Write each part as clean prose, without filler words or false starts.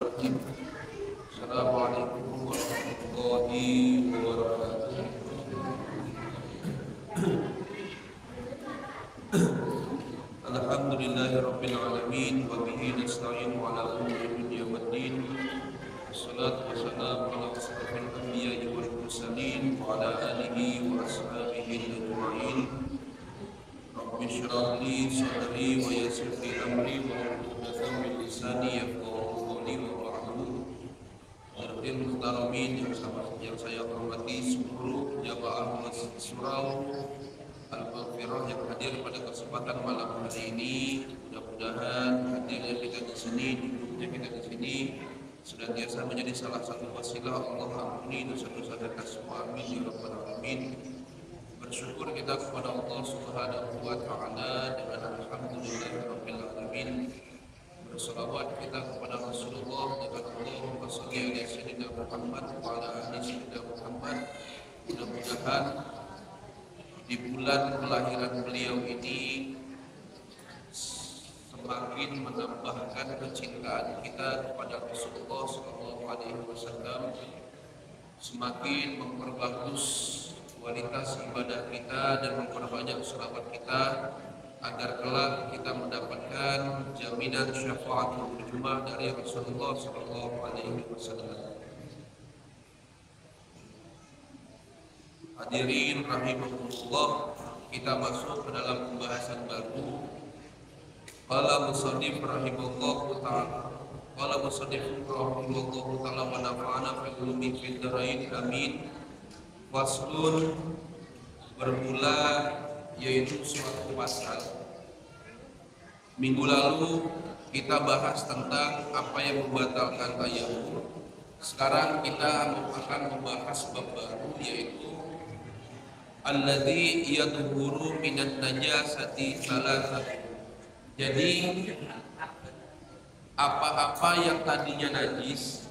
Assalamualaikum warahmatullahi wabarakatuh. Alhamdulillahirabbil alamin wa bihi nasta'inu ala umuri dunya waddin. Wassalatu wassalamu ala asyrafil anbiya'i wal mursalin wa ala alihi wa ashabihi ajma'in. Rabbi shrah li sadri wa yassir li amri wa hlul 'uqdatam min lisani yafqahu qawli wa Muhtaramin yang saya hormati seluruh jamaah Masjid Surau Al-Maghfirah yang hadir pada kesempatan malam hari ini. Mudah-mudahan hadirnya kita di sini, duduknya kita di sini senantiasa menjadi salah satu wasilah Allah ampuni dosa-dosa kita semua. Amin ya rabbal alamin. Bersyukur kita kepada Allah Subhanahu wa taala dengan alhamdulillahirabbil alamin. Berselawat kita kepada Rasulullah dengan Allahumma shalli ala sayyidina Muhammad wa ala ali sayyidina Muhammad. Mudah-mudahan di bulan kelahiran beliau ini semakin menambahkan kecintaan kita kepada Rasulullah sallallahu alaihi wasallam, semakin memperbagus kualitas ibadah kita dan memperbanyak selawat kita agar kelak kita mendapatkan jaminan syafaatul ujmah dari Rasulullah sallallahu alaihi wasallam. Hadirin rahimahullah, kita masuk ke dalam pembahasan baru. Qala musannif rahimahullahu ta'ala. Qala musannif rahimahullahu ta'ala wa nafa'ana fil ulumi fid dharain amin. Faslun, bermula yaitu suatu pasal. Minggu lalu kita bahas tentang apa yang membatalkan tayamum. Sekarang kita akan membahas bab baru, yaitu alladzi yadhuru minan najasati salasah. Jadi apa-apa yang tadinya najis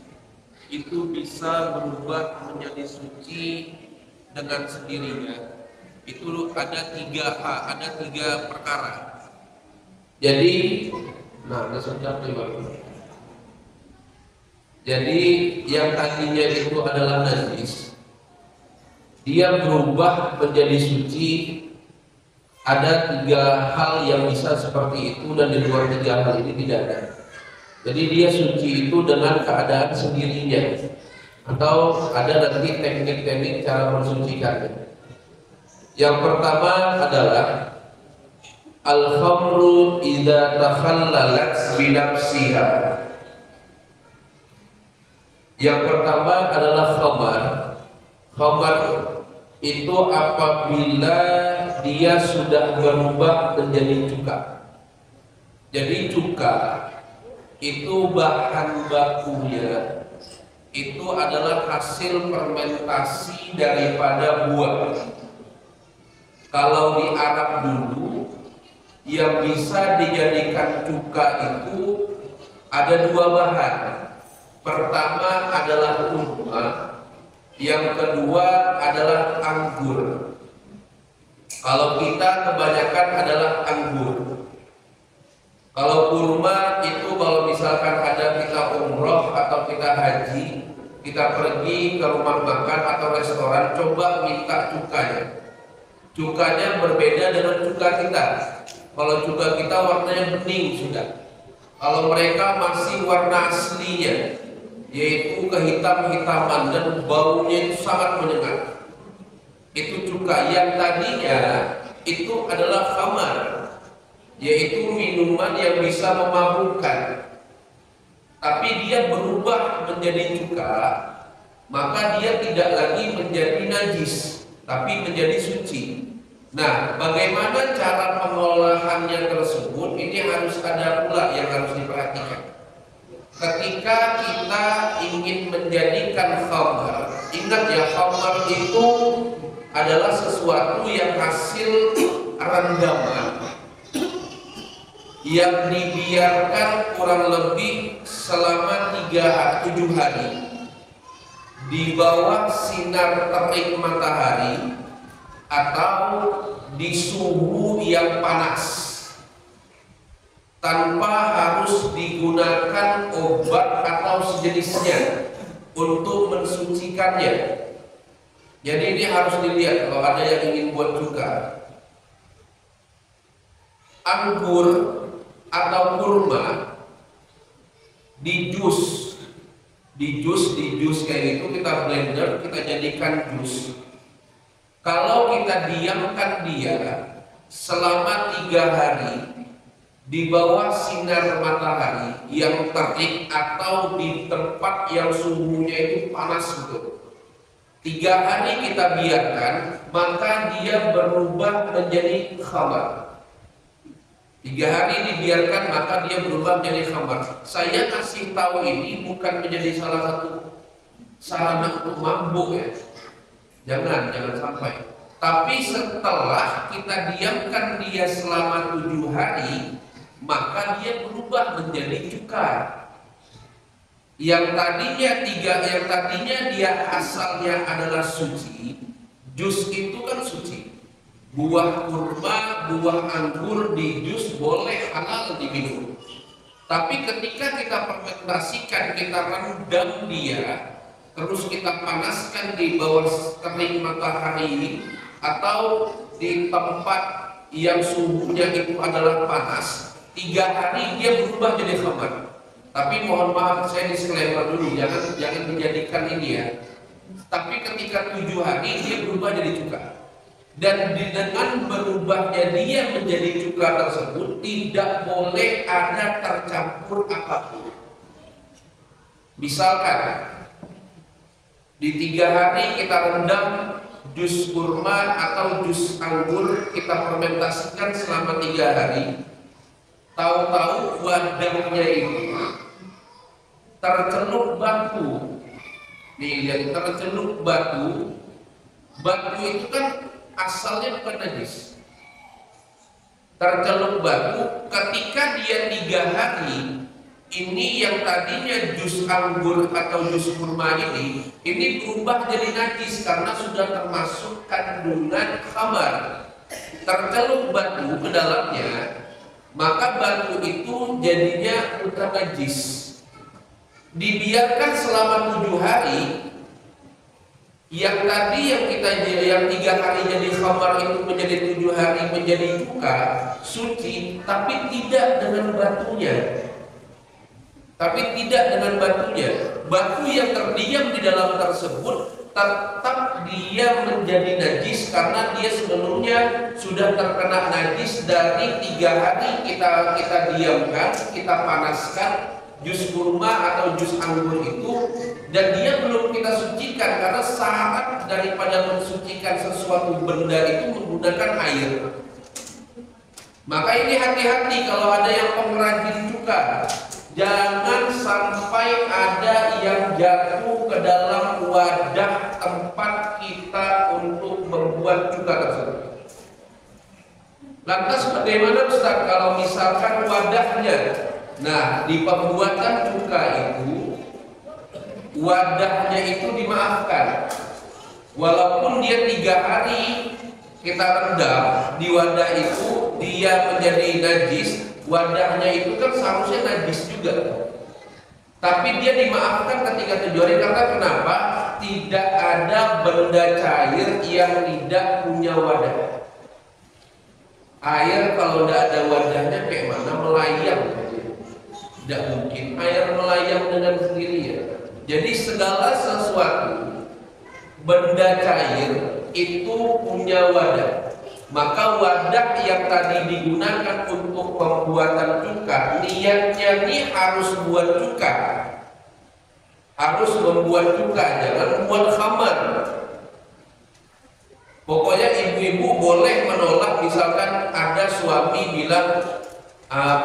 itu bisa berubah menjadi suci dengan sendirinya. Itu ada tiga perkara. Jadi, jadi yang tadinya itu adalah najis, dia berubah menjadi suci. Ada tiga hal yang bisa seperti itu, dan di luar tiga hal ini tidak ada. Jadi dia suci itu dengan keadaan sendirinya, atau ada nanti teknik-teknik cara mensucikannya. Yang pertama adalah al-khamru idza takhallalat bi nafsiha. Yang pertama adalah khamar. Khamar itu apabila dia sudah berubah menjadi cuka. Jadi cuka itu bahan bakunya itu adalah hasil fermentasi daripada buah. Kalau di Arab dulu yang bisa dijadikan cuka itu ada dua bahan. Pertama adalah kurma, yang kedua adalah anggur. Kalau kita kebanyakan adalah anggur. Kalau kurma itu kalau misalkan ada kita umroh atau kita haji, kita pergi ke rumah makan atau restoran, coba minta cukanya. Cukanya berbeda dengan cuka kita. Kalau cuka kita warnanya bening sudah. Kalau mereka masih warna aslinya, yaitu kehitam-hitaman dan baunya itu sangat menyengat. Itu cuka. Yang tadinya itu adalah khamar, yaitu minuman yang bisa memabukkan, tapi dia berubah menjadi cuka, maka dia tidak lagi menjadi najis, tapi menjadi suci. Nah, bagaimana cara pengolahannya tersebut? Ini harus ada pula yang harus diperhatikan. Ketika kita ingin menjadikan khamar, ingat ya, khamar itu adalah sesuatu yang hasil rendaman yang dibiarkan kurang lebih selama 7 hari di bawah sinar terik matahari atau di suhu yang panas, tanpa harus digunakan obat atau jenisnya untuk mensucikannya. Jadi ini harus dilihat kalau ada yang ingin buat cuka. Anggur atau kurma di jus kayak gitu, kita blender, kita jadikan jus. Kalau kita diamkan dia selama 3 hari di bawah sinar matahari yang terik atau di tempat yang suhunya itu panas betul, 3 hari kita biarkan, maka dia berubah menjadi khamar. 3 hari dibiarkan, maka dia berubah menjadi khamar. Saya kasih tahu ini bukan menjadi salah satu sarana untuk mabuk ya. Jangan sampai. Tapi setelah kita diamkan dia selama 7 hari, maka dia berubah menjadi cuka. Yang tadinya dia asalnya adalah suci, jus itu kan suci. Buah kurma, buah anggur di jus boleh halal diminum. Tapi ketika kita fermentasikan, kita rendam dia, terus kita panaskan di bawah terik matahari atau di tempat yang suhunya itu adalah panas, 3 hari dia berubah jadi khamar. Tapi mohon maaf, saya disclaimer dulu, jangan dijadikan ini ya. Tapi ketika 7 hari dia berubah jadi cuka. Dan dengan berubahnya dia menjadi cuka tersebut tidak boleh ada tercampur apapun. Misalkan di 3 hari kita rendam jus kurma atau jus anggur, kita fermentasikan selama 3 hari. Tahu-tahu wadahnya ini tercelup batu. Nih, yang tercelup batu. Batu itu kan asalnya bukan najis. Tercelup batu, ketika dia 3 hari, ini yang tadinya jus anggur atau jus kurma ini berubah jadi najis karena sudah termasuk kandungan khamar. Tercelup batu ke dalamnya, maka batu itu jadinya ultra najis. Dibiarkan selama 7 hari, yang tadi yang 3 hari jadi khamar itu menjadi 7 hari menjadi cuka suci, tapi tidak dengan batunya. Batu yang terdiam di dalam tersebut tetap dia menjadi najis karena dia sebelumnya sudah terkena najis dari 3 hari kita diamkan, kita panaskan jus kurma atau jus anggur itu, dan dia belum kita sucikan karena syarat daripada mensucikan sesuatu benda itu menggunakan air. Maka ini hati-hati kalau ada yang pengrajin cuka. Jangan sampai ada yang jatuh ke dalam wadah tempat kita untuk membuat cuka tersebut. Lantas bagaimana Ustaz kalau misalkan wadahnya? Nah, di pembuatan cuka itu wadahnya itu dimaafkan. Walaupun dia 3 hari kita rendam di wadah itu, dia menjadi najis. Wadahnya itu kan seharusnya najis juga, tapi dia dimaafkan ketika 7 hari. Karena kenapa? Tidak ada benda cair yang tidak punya wadah. Air kalau tidak ada wadahnya kayak mana? Melayang. Tidak mungkin air melayang dengan sendirinya. Jadi segala sesuatu benda cair itu punya wadah. Maka wadah yang tadi digunakan untuk pembuatan cuka, niatnya ini harus buat cuka, harus membuat cuka, jangan buat khamar. Pokoknya ibu-ibu boleh menolak. Misalkan ada suami bilang,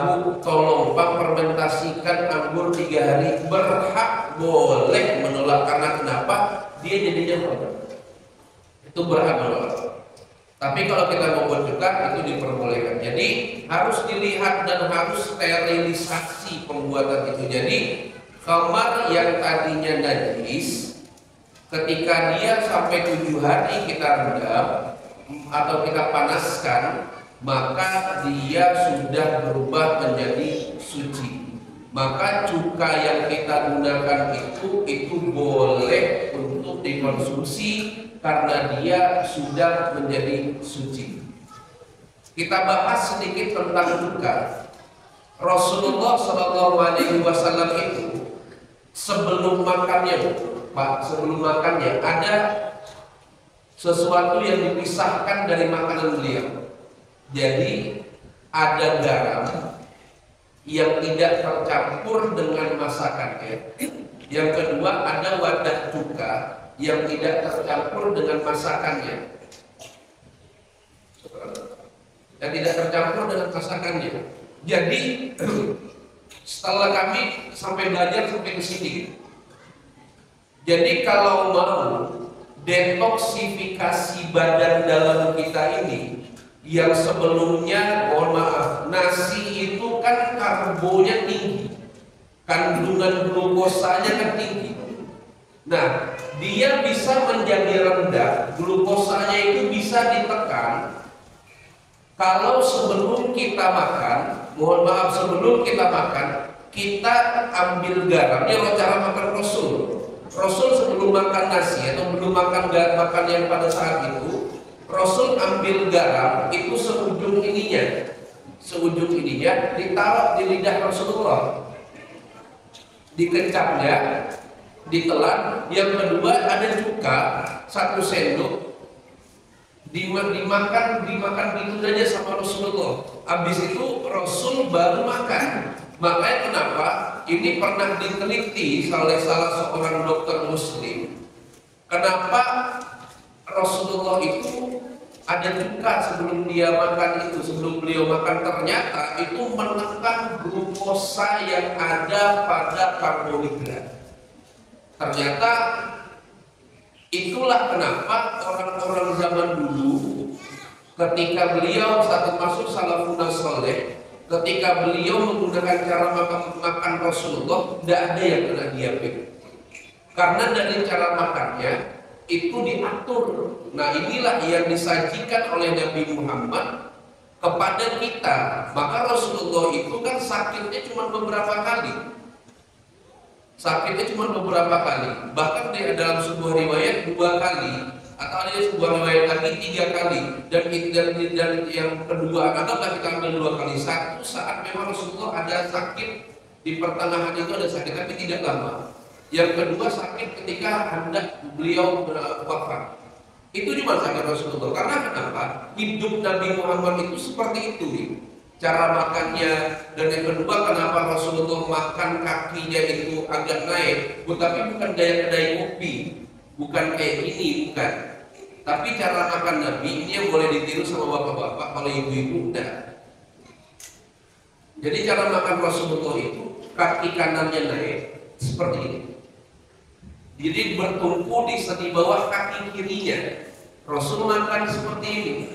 "Bu, tolong Pak fermentasikan anggur 3 hari." Berhak boleh menolak. Karena kenapa? Dia jadinya khamar. Itu berhak menolak. Tapi kalau kita mau buat cuka itu diperbolehkan. Jadi harus dilihat dan harus sterilisasi pembuatan itu. Jadi khamar yang tadinya najis, ketika dia sampai 7 hari kita rendam atau kita panaskan, maka dia sudah berubah menjadi suci. maka cuka yang kita gunakan itu boleh untuk dikonsumsi karena dia sudah menjadi suci. Kita bahas sedikit tentang cuka. Rasulullah Shallallahu Alaihi Wasallam itu sebelum makannya, sebelum makannya ada sesuatu yang dipisahkan dari makanan beliau. Jadi ada garam yang tidak tercampur dengan masakannya. Yang kedua ada wadah cuka yang tidak tercampur dengan masakannya. Dan tidak tercampur dengan masakannya. Jadi setelah kami sampai belajar sampai ke sini. Jadi kalau mau detoksifikasi badan dalam kita ini, yang sebelumnya, mohon maaf, nasi itu kan karbonya tinggi, kandungan glukosanya kan tinggi. Nah, dia bisa menjadi rendah, glukosanya itu bisa ditekan kalau sebelum kita makan, mohon maaf, sebelum kita makan, kita ambil garam. Ini cara makan Rasul. Rasul sebelum makan nasi atau belum makan yang pada saat itu, Rasul ambil garam itu seujung ininya ditaruh di lidah Rasulullah, dikecapnya, ditelan. Yang kedua ada cuka 1 sendok, dimakan gitu aja sama Rasulullah. Habis itu Rasul baru makan. Makanya kenapa ini pernah diteliti oleh salah seorang dokter Muslim, kenapa Rasulullah itu ada cuka sebelum dia makan itu, sebelum beliau makan, ternyata itu menekan glukosa yang ada pada karbohidrat. Ternyata itulah kenapa orang-orang zaman dulu ketika beliau saat masuk salafun saleh, ketika beliau menggunakan cara makan Rasulullah, tidak ada yang kena diabetes. Karena dari cara makannya itu diatur. Nah, inilah yang disajikan oleh Nabi Muhammad kepada kita. Maka Rasulullah itu kan sakitnya cuma beberapa kali. Bahkan di dalam sebuah riwayat 2 kali, atau ada sebuah riwayat lagi 3 kali. Dan yang kedua, anggaplah kita ambil 2 kali. Satu saat memang Rasulullah ada sakit di pertengahan itu, ada sakit tapi tidak lama. Yang kedua sakit ketika hendak beliau wafat. Itu cuma sakit Rasulullah. Karena kenapa? Hidup Nabi Muhammad itu seperti itu, cara makannya. Dan yang kedua, kenapa Rasulullah makan kakinya itu agak naik, tapi bukan gaya kedai kopi, bukan kayak ini, bukan. Tapi cara makan Nabi ini yang boleh ditiru sama bapak-bapak, kalau ibu-ibu enggak. Jadi cara makan Rasulullah itu kaki kanannya naik seperti ini. Jadi bertumpu di bawah kaki kirinya. Rasul makan seperti ini.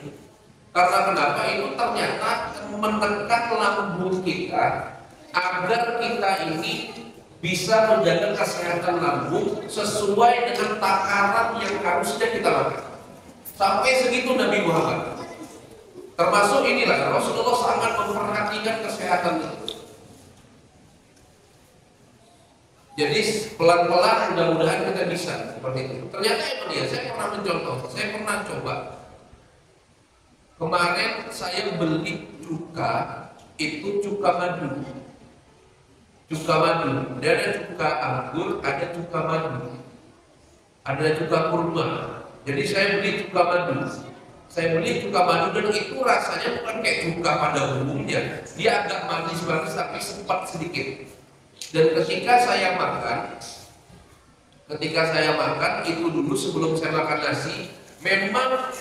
Karena kenapa? Itu ternyata menekan lambung kita agar kita ini bisa menjaga kesehatan lambung sesuai dengan takaran yang harusnya kita makan. Sampai segitu Nabi Muhammad. Termasuk inilah Rasulullah sangat memperhatikan kesehatan itu. Jadi pelan-pelan mudah-mudahan kita bisa seperti itu. Ternyata emang ya, saya pernah mencontoh, saya pernah coba. Kemarin saya beli cuka, itu cuka madu. Dia ada cuka anggur, ada cuka madu, ada cuka kurma. Jadi saya beli cuka madu. Dan itu rasanya bukan kayak cuka pada umumnya. Dia agak manis-manis tapi sempat sedikit. Dan ketika saya makan itu dulu sebelum saya makan nasi, memang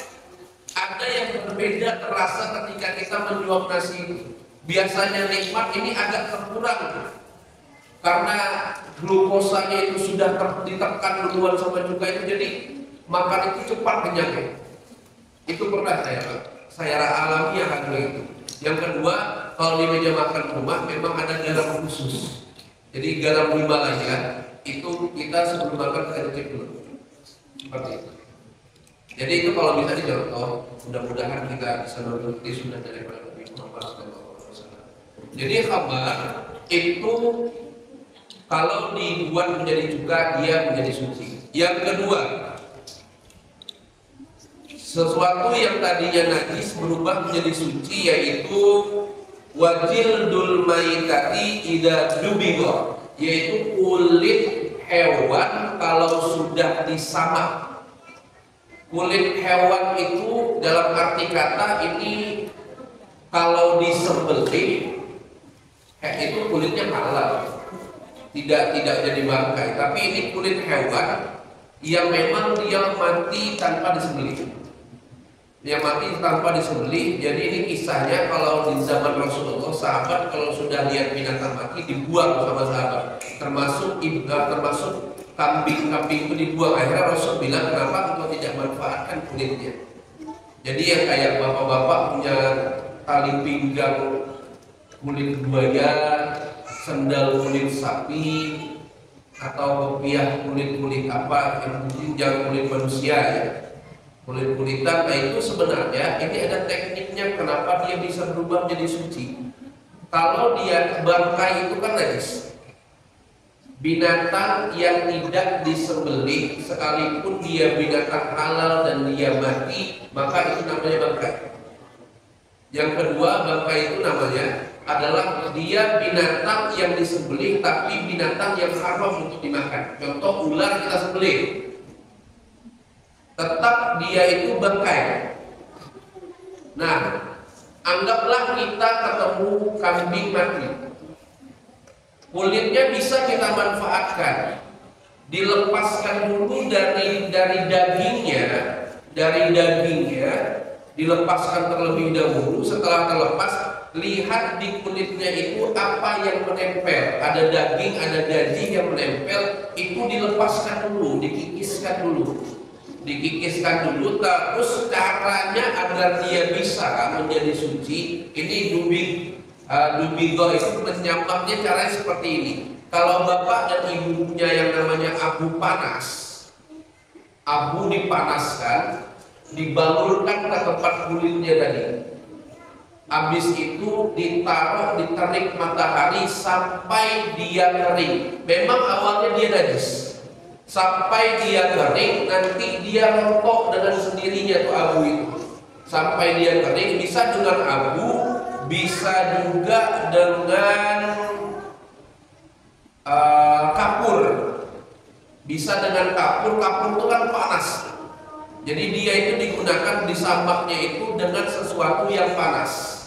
ada yang berbeda terasa ketika kita menyuap nasi itu. Biasanya nikmat, ini agak terkurang karena glukosanya itu sudah ditekan duluan sama cuka itu, jadi makan itu cepat kenyang. Itu pernah saya alami yang hal itu. Yang kedua, kalau di meja makan rumah memang ada garam khusus. Jadi garam Himalaya itu kita sebelum makan kita cek dulu, seperti itu. Jadi itu kalau bisa dicontoh, mudah-mudahan kita bisa mengerti sunnah daripada Nabi Muhammad SAW. Jadi khabar itu kalau dibuat menjadi cuka dia menjadi suci. Yang kedua, sesuatu yang tadinya najis berubah menjadi suci, yaitu wajildul maitati idza dubigo, yaitu kulit hewan kalau sudah disamak. Kulit hewan itu dalam arti kata ini kalau disembelih itu kulitnya halal, tidak jadi bangkai. Tapi ini kulit hewan yang memang dia mati tanpa disembelih. Dia mati tanpa disembelih. Jadi ini kisahnya kalau di zaman Rasulullah, sahabat kalau sudah lihat binatang mati dibuang sama sahabat. Termasuk kambing itu dibuang. Akhirnya Rasul bilang, kenapa engkau tidak manfaatkan kulitnya? Jadi yang kayak bapak-bapak punya tali pinggang kulit buaya, sendal kulit sapi, atau kopiah kulit apa, yang penting jangan kulit manusia ya, kulit-kulitan. Nah itu sebenarnya ini ada tekniknya kenapa dia bisa berubah menjadi suci. Kalau dia bangkai itu kan najis. Binatang yang tidak disembelih sekalipun dia binatang halal dan dia mati, maka itu namanya bangkai. Yang kedua, bangkai itu namanya adalah dia binatang yang disembelih tapi binatang yang haram untuk dimakan. Contoh ular kita sembelih, tetap dia itu bangkai. Nah, anggaplah kita ketemu kambing mati, kulitnya bisa kita manfaatkan, dilepaskan dulu dari dagingnya, dilepaskan terlebih dahulu. Setelah terlepas, lihat di kulitnya itu apa yang menempel, ada daging, ada gaji yang menempel, itu dilepaskan dulu, dikikiskan dulu, terus caranya agar dia bisa menjadi suci. Ini dubigo itu menyamaknya caranya seperti ini. Kalau bapak dan ibunya yang namanya abu panas, abu dipanaskan, dibalurkan ke tempat kulitnya tadi. Habis itu diterik matahari sampai dia kering. Memang awalnya dia najis, sampai dia kering, nanti dia rontok dengan sendirinya tuh abu itu. Sampai dia kering, bisa dengan abu, bisa juga dengan kapur. Bisa dengan kapur itu kan panas. Jadi dia itu digunakan disamaknya itu dengan sesuatu yang panas.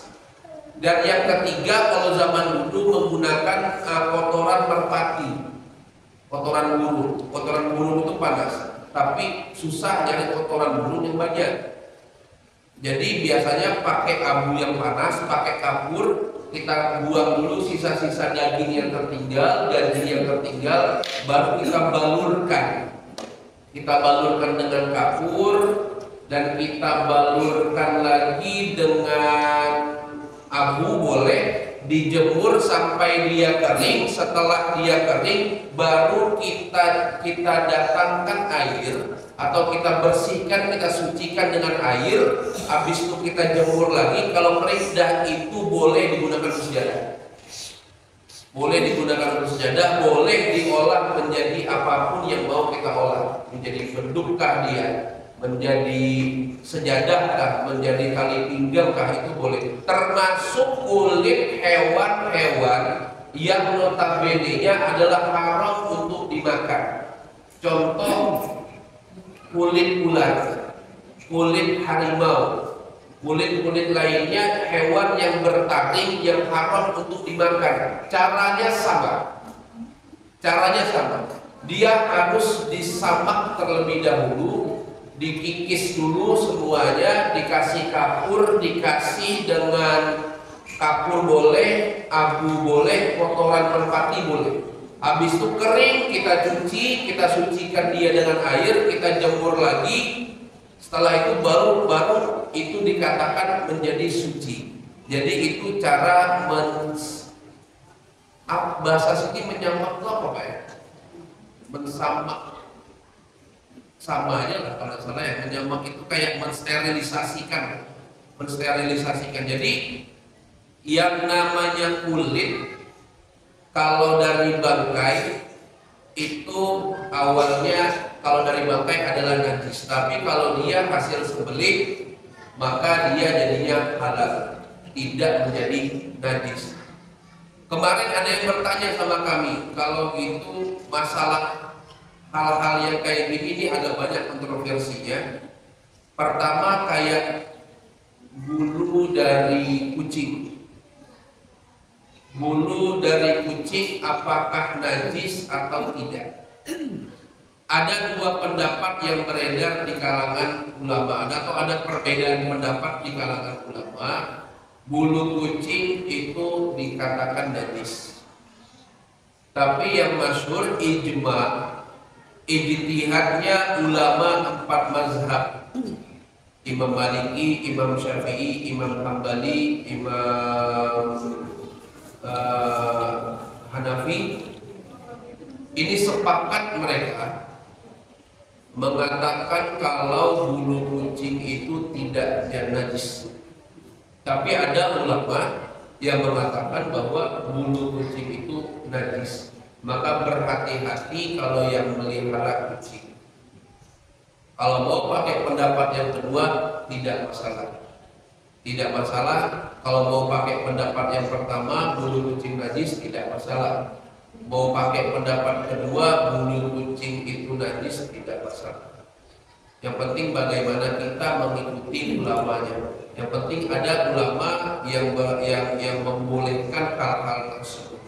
Dan yang ketiga, kalau zaman dulu menggunakan kotoran merpati, kotoran burung itu panas. Tapi susah nyari kotoran burung yang banyak. Jadi biasanya pakai abu yang panas, pakai kapur, kita buang dulu sisa-sisa daging yang tertinggal, gaji yang tertinggal, baru kita balurkan. Kita balurkan dengan kapur dan kita balurkan lagi dengan abu, boleh dijemur sampai dia kering. Setelah dia kering, baru kita datangkan air atau kita bersihkan, kita sucikan dengan air. Habis itu kita jemur lagi. Kalau kering dah itu boleh digunakan sejadah. Boleh digunakan untuk sejadah, boleh diolah menjadi apapun yang mau kita olah. Menjadi bendukkah dia, menjadi sejadahkah, menjadi tali pinggangkah, itu boleh. Termasuk kulit hewan-hewan yang notabene-nya adalah haram untuk dimakan. Contoh kulit ular, kulit harimau, kulit-kulit lainnya hewan yang bertaring yang haram untuk dimakan. Caranya sama. Dia harus disamak terlebih dahulu, dikikis dulu semuanya, dikasih kapur, dikasih dengan kapur boleh, abu boleh, kotoran merpati boleh. Habis itu kering, kita cuci, kita sucikan dia dengan air, kita jemur lagi. Setelah itu baru itu dikatakan menjadi suci. Jadi itu cara bahasa sini menyamak itu apa Pak ya? Mensamak. Samanya lah kalau salah ya, menyamak itu kayak mensterilisasikan. Jadi yang namanya kulit Kalau dari bangkai itu awalnya kalau dari bangkai adalah najis, tapi kalau dia hasil sembelih maka dia jadinya halal, tidak menjadi najis. Kemarin ada yang bertanya sama kami, kalau itu masalah hal-hal yang kayak gini ini agak banyak kontroversinya. Pertama kayak bulu dari kucing. Bulu dari kucing apakah najis atau tidak? Ada dua pendapat yang beredar di kalangan ulama, atau ada perbedaan pendapat di kalangan ulama. Bulu kucing itu dikatakan najis. Tapi yang masyhur ijtihadnya ulama 4 mazhab. Imam Maliki, Imam Syafi'i, Imam Hambali, Imam Hanafi. Ini sepakat mereka mengatakan kalau bulu kucing itu tidak najis. Tapi ada ulama yang mengatakan bahwa bulu kucing itu najis. Maka berhati-hati kalau yang melihara kucing. Kalau mau pakai pendapat yang kedua tidak masalah. Tidak masalah. Kalau mau pakai pendapat yang pertama bulu kucing najis tidak masalah. Mau pakai pendapat kedua bulu kucing itu najis tidak masalah. Yang penting bagaimana kita mengikuti ulamanya. Yang penting ada ulama yang membolehkan hal-hal tersebut.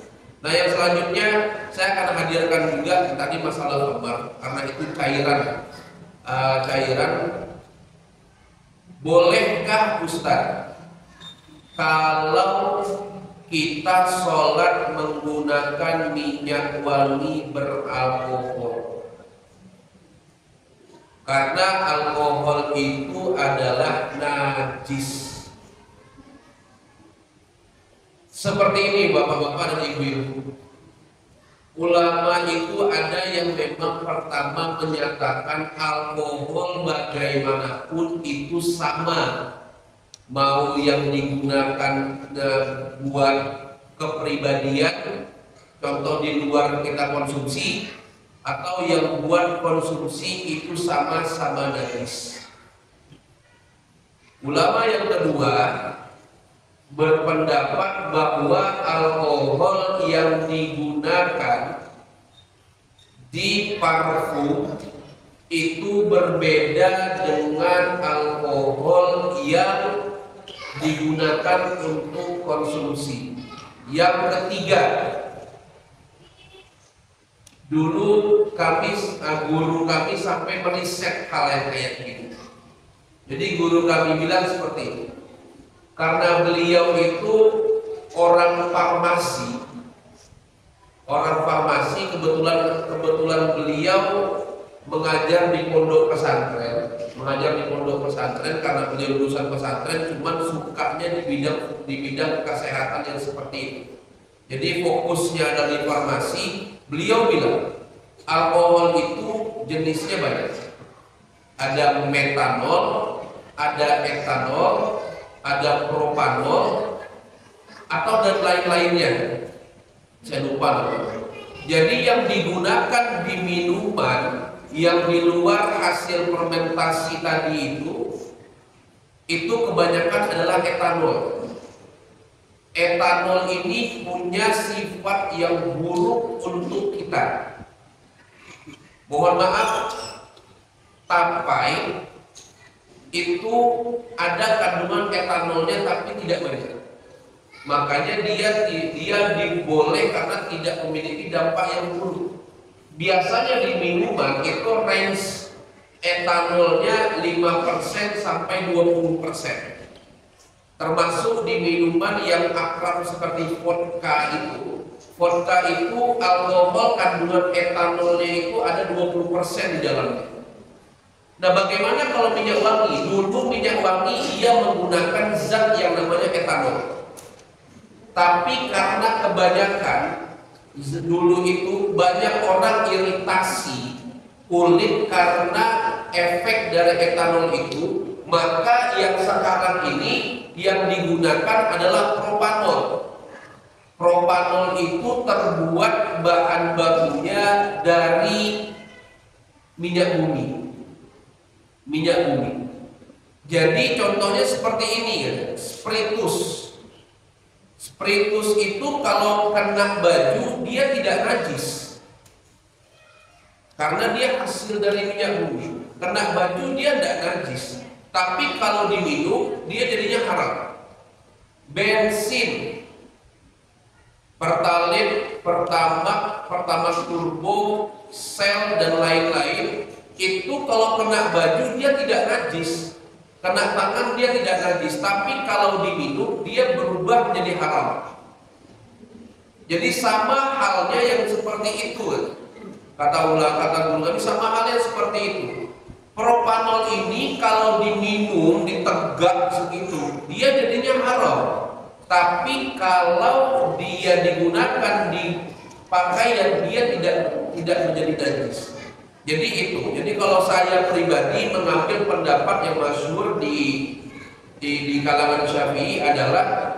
Nah, yang selanjutnya saya akan hadirkan juga tadi masalah khamar, karena itu cairan. Bolehkah Ustaz kalau kita sholat menggunakan minyak wangi beralkohol? Karena alkohol itu adalah najis. Seperti ini bapak-bapak dan ibu-ibu. Ulama itu ada yang memang pertama menyatakan alkohol bagaimanapun itu sama. Mau yang digunakan buat kepribadian, contoh di luar kita konsumsi, atau yang buat konsumsi itu sama-sama najis. Ulama yang kedua berpendapat bahwa alkohol yang digunakan di parfum itu berbeda dengan alkohol yang digunakan untuk konsumsi. Yang ketiga, dulu guru kami sampai meriset hal yang kayak gini. Jadi guru kami bilang seperti ini. Karena beliau itu orang farmasi. Orang farmasi, kebetulan beliau mengajar di pondok pesantren. Karena beliau lulusan pesantren, cuman sukanya di bidang kesehatan yang seperti itu. Jadi fokusnya ada di farmasi. Beliau bilang alkohol itu jenisnya banyak. Ada metanol, ada etanol, ada propanol, atau dan lain-lainnya. Saya lupa. Jadi yang digunakan di minuman yang di luar hasil fermentasi tadi itu kebanyakan adalah etanol. Etanol ini punya sifat yang buruk untuk kita. Mohon maaf, tapai itu ada kandungan etanolnya tapi tidak banyak. Makanya dia diboleh karena tidak memiliki dampak yang buruk. Biasanya di minuman itu range etanolnya 5% sampai 20%. Termasuk di minuman yang akrab seperti vodka itu. Vodka itu alkohol kandungan etanolnya itu ada 20% di dalamnya. Nah, bagaimana kalau minyak wangi? Dulu minyak wangi ia menggunakan zat yang namanya etanol. Tapi karena kebanyakan dulu itu banyak orang iritasi kulit karena efek dari etanol itu, maka yang sekarang ini yang digunakan adalah propanol. Propanol itu terbuat bahan bakunya dari minyak bumi. Minyak bumi. Jadi contohnya seperti ini ya, spiritus. Spiritus itu kalau kena baju dia tidak najis. Karena dia hasil dari minyak bumi. Kena baju dia tidak najis. Tapi kalau diminum dia jadinya haram. Bensin, Pertalite, Pertamax turbo, sel dan lain-lain itu kalau kena baju dia tidak najis. Kena tangan dia tidak najis, tapi kalau diminum dia berubah menjadi haram. Jadi sama halnya yang seperti itu. Kata guru kami sama halnya seperti itu. Propanol ini kalau diminum ditegak segitu, dia jadinya haram. Tapi kalau dia digunakan di pakaian dia tidak menjadi najis. Jadi itu. Jadi kalau saya pribadi mengambil pendapat yang masyhur di kalangan Syafi'i adalah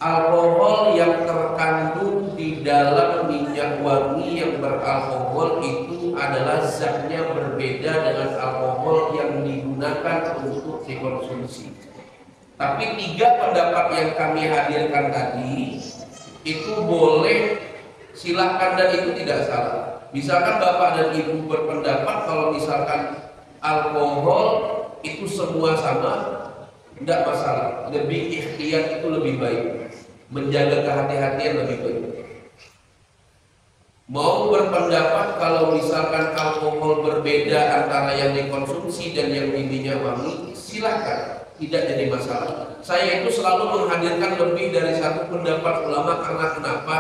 alkohol yang terkandung di dalam minyak wangi yang beralkohol itu adalah zatnya berbeda dengan alkohol yang digunakan untuk dikonsumsi. Tapi 3 pendapat yang kami hadirkan tadi itu boleh, silakan, dan itu tidak salah. Misalkan Bapak dan Ibu berpendapat kalau misalkan alkohol itu semua sama, tidak masalah. Lebih ikhtiar itu lebih baik, menjaga kehati-hatian lebih baik. Mau berpendapat kalau misalkan alkohol berbeda antara yang dikonsumsi dan yang di minyak wangi, silakan, tidak jadi masalah. Saya itu selalu menghadirkan lebih dari satu pendapat ulama karena kenapa?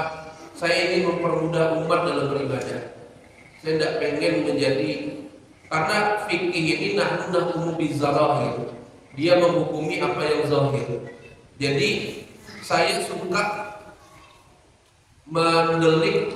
Saya ingin mempermudah umat dalam beribadah. Saya tidak pengen menjadi, karena fikih ini nahkumu bizarahir, dia menghukumi apa yang zahir. Jadi saya suka mendelik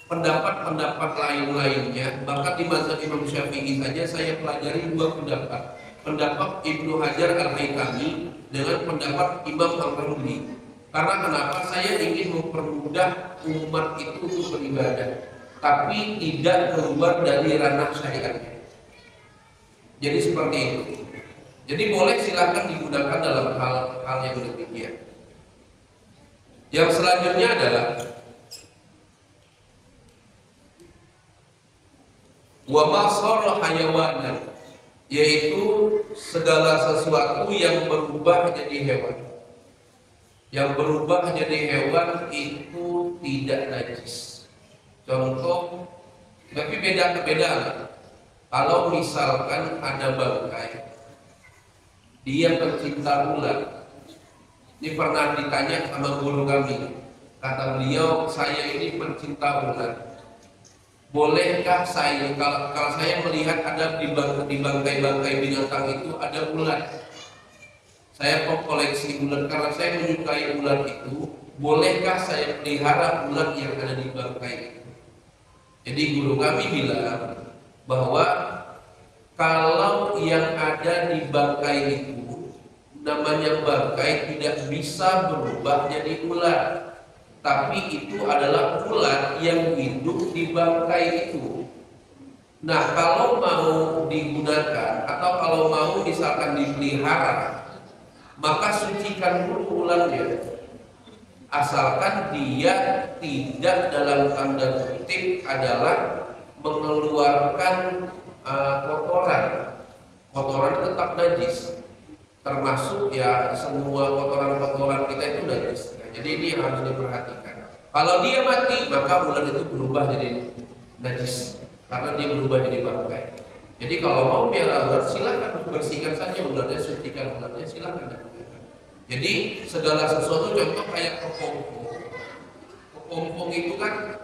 pendapat-pendapat lain-lainnya. Bahkan di mazhab Imam Syafi'i saja saya pelajari 2 pendapat. Pendapat Ibnu Hajar Al-Haytami dengan pendapat Imam Al-Ramli. Karena kenapa? Saya ingin mempermudah umat itu untuk beribadah, tapi tidak keluar dari ranah syariat. Jadi seperti itu. Jadi boleh silakan digunakan dalam hal yang demikian. Yang selanjutnya adalah wa ma sara hayawanan, yaitu segala sesuatu yang berubah jadi hewan. Yang berubah jadi hewan itu tidak najis. Contoh, tapi beda-beda. Kalau misalkan ada bangkai, dia pencinta ular. Ini pernah ditanya sama guru kami. Kata beliau, saya ini pencinta ular. Bolehkah saya, kalau saya melihat ada di bangkai-bangkai binatang itu ada ular, saya koleksi ular karena saya menyukai ular itu, bolehkah saya pelihara ular yang ada di bangkai itu? Jadi guru kami bilang bahwa kalau yang ada di bangkai itu, namanya bangkai, tidak bisa berubah jadi ular, tapi itu adalah ular yang hidup di bangkai itu. Nah, kalau mau digunakan atau kalau mau misalkan dipelihara, maka sucikan dulu ularnya, asalkan dia tidak dalam tanda kutip adalah mengeluarkan kotoran tetap najis, termasuk ya semua kotoran kita itu najis. Jadi ini yang harus diperhatikan. Kalau dia mati, maka ular itu berubah jadi najis karena dia berubah jadi bangkai. Jadi kalau mau piara ular, silakan bersihkan saja ularnya, sucikan ularnya, silakan. Jadi segala sesuatu, contoh kayak kepompong. Kepompong itu kan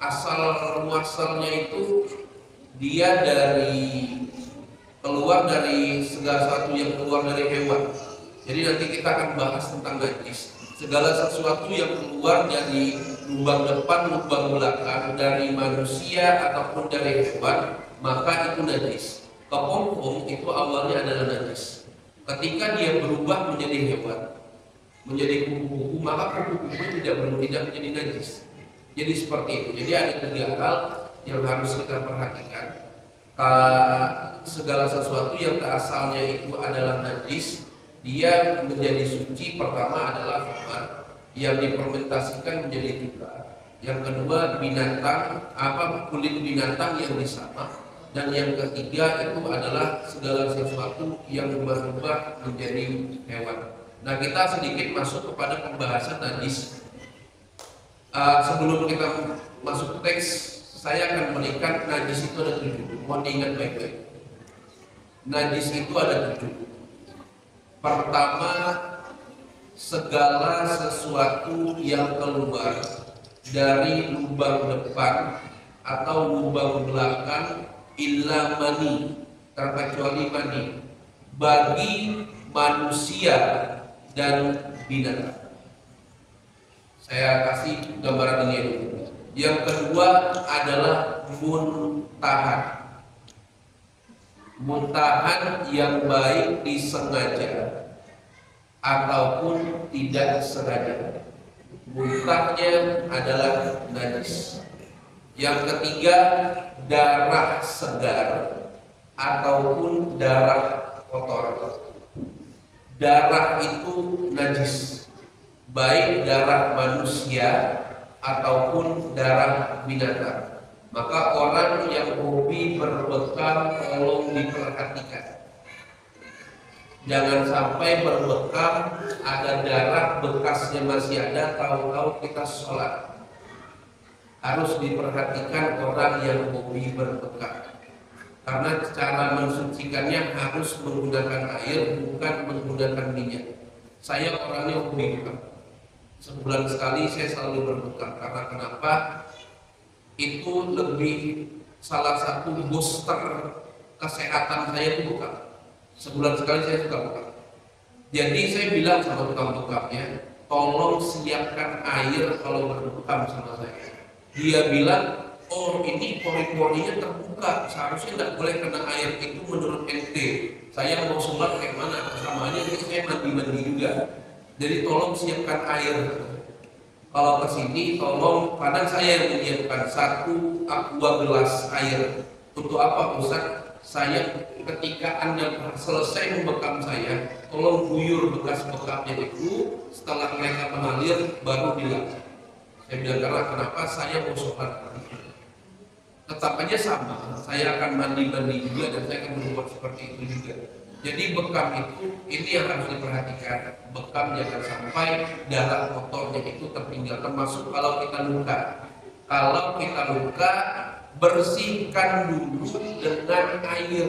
asal muasalnya itu dia keluar dari segala sesuatu yang keluar dari hewan. Jadi nanti kita akan bahas tentang najis. Segala sesuatu yang keluar dari lubang depan, lubang belakang, dari manusia ataupun dari hewan, maka itu najis. Kepompong itu awalnya adalah najis. Ketika dia berubah menjadi hewan, menjadi kupu-kupu, maka kupu-kupu tidak menjadi najis. Jadi seperti itu. Jadi ada 3 hal yang harus kita perhatikan. Segala sesuatu yang asalnya itu adalah najis, dia menjadi suci. Pertama adalah khamar yang difermentasikan menjadi 3. Yang kedua binatang, kulit binatang yang disamak. Dan yang ketiga itu adalah segala sesuatu yang berubah menjadi hewan. Nah, kita sedikit masuk kepada pembahasan najis. Sebelum kita masuk teks, saya akan berikan najis itu ada 7. Mohon diingat baik-baik. Najis itu ada 7. Pertama, segala sesuatu yang keluar dari lubang depan atau lubang belakang illa mani, terkecuali mani, bagi manusia dan binatang. Saya kasih gambaran ini dulu. Yang kedua adalah muntahan. Muntahan yang baik disengaja ataupun tidak sengaja, muntahnya adalah najis. Yang ketiga, darah segar ataupun darah kotor. Darah itu najis, baik darah manusia ataupun darah binatang. Maka orang yang hobi berbekam tolong diperhatikan. Jangan sampai berbekam ada darah bekasnya masih ada, tahu-tahu kita sholat. Harus diperhatikan orang yang hobi berbekam. Karena cara mensucikannya harus menggunakan air, bukan menggunakan minyak. Saya orangnya hobi bekam. Sebulan sekali saya selalu berbekam. Karena kenapa? Itu lebih salah satu booster kesehatan saya itu bekam. Sebulan sekali saya suka bekam. Jadi saya bilang sama tukang bekamnya, tolong siapkan air kalau berbekam sama saya. Dia bilang, oh ini pori-porinya terbuka, seharusnya nggak boleh kena air. Itu menurut ente. Saya mau sholat kayak mana? Samanya saya mandi-mandi juga. Jadi tolong siapkan air. Kalau kesini tolong, kadang saya yang menyiapkan 1 aqua gelas air. Untuk apa Ustaz? Saya ketika Anda selesai membekam saya, tolong guyur bekas bekamnya itu. Setelah mereka mengalir baru bilang. Saya bilang karena kenapa? Saya mau sholat. Tetap aja sama, saya akan mandi-mandi juga dan saya akan berbuat seperti itu juga. Jadi bekam itu, ini yang harus diperhatikan. Bekam jangan sampai darah kotornya itu tertinggal, termasuk kalau kita luka. Kalau kita luka, bersihkan dulu dengan air,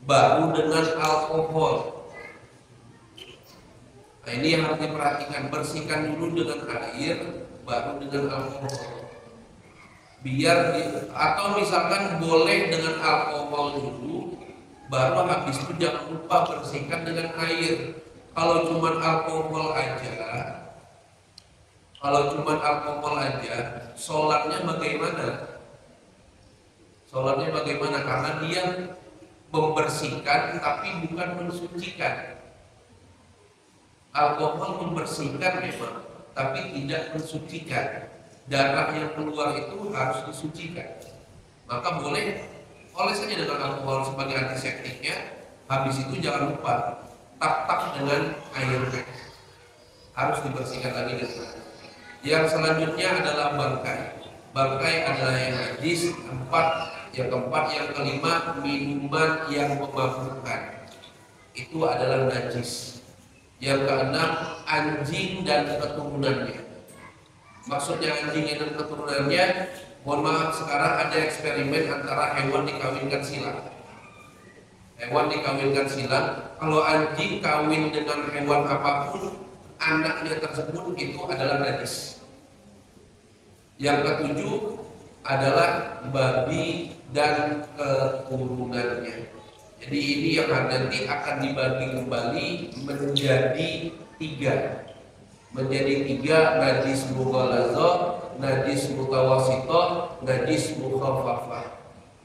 baru dengan alkohol. Nah, ini yang harus diperhatikan, bersihkan dulu dengan air, baru dengan alkohol. Atau misalkan boleh dengan alkohol dulu, baru habis itu jangan lupa bersihkan dengan air. Kalau cuma alkohol aja, sholatnya bagaimana? Sholatnya bagaimana? Karena dia membersihkan tapi bukan mensucikan. Alkohol membersihkan memang, tapi tidak mensucikan. Darah yang keluar itu harus disucikan. Maka boleh oles saja dengan alkohol sebagai antiseptiknya. Habis itu jangan lupa tak dengan air, harus dibersihkan lagi dengan air. Yang selanjutnya adalah bangkai. Bangkai adalah yang najis. Yang keempat, yang kelima, minuman yang memabukkan. Itu adalah najis. Yang keenam, anjing dan keturunannya. Maksudnya anjing dan keturunannya, mohon maaf, sekarang ada eksperimen antara hewan dikawinkan silang. Hewan dikawinkan silang. Kalau anjing kawin dengan hewan apapun, anaknya tersebut itu adalah najis. Yang ketujuh adalah babi dan keturunannya. Jadi ini yang nanti akan dibagi kembali menjadi 3. Menjadi 3, najis mughalazah, najis mutawasithah, najis mukhaffafah.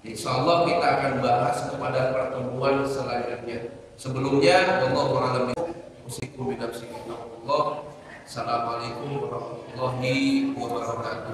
Insyaallah kita akan bahas kepada pertemuan selanjutnya. Sebelumnya, wallahu a'lam. usikum bi nafsi Allah. Assalamualaikum warahmatullahi wabarakatuh.